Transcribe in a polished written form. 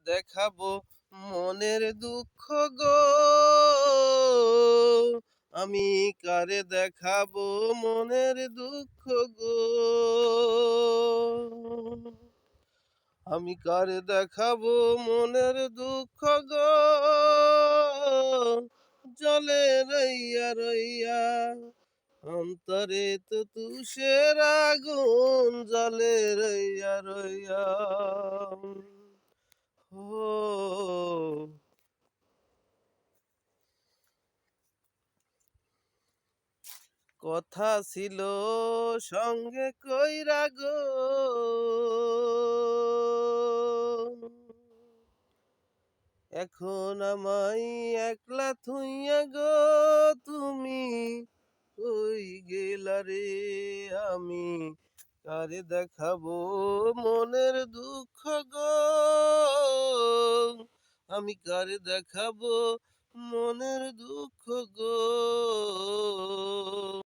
দেখাবো মনের দুঃখ গো, আমি কারে দেখাবো মনের দুঃখ গো, আমি কারে দেখাবো মনের দুঃখ গো, জলে রইয়া রইয়া অন্তরে তো তুষের আগুন জলে রইয়া রইয়া। ও কথা ছিল সঙ্গে কইরা গো, এখন আমায় একলা থুইয়া গো, তুমি কই গেলা রে, আমি কারে দেখাবো মনের দুঃখ গো, আমি কারে দেখাবো মনের দুঃখ গো।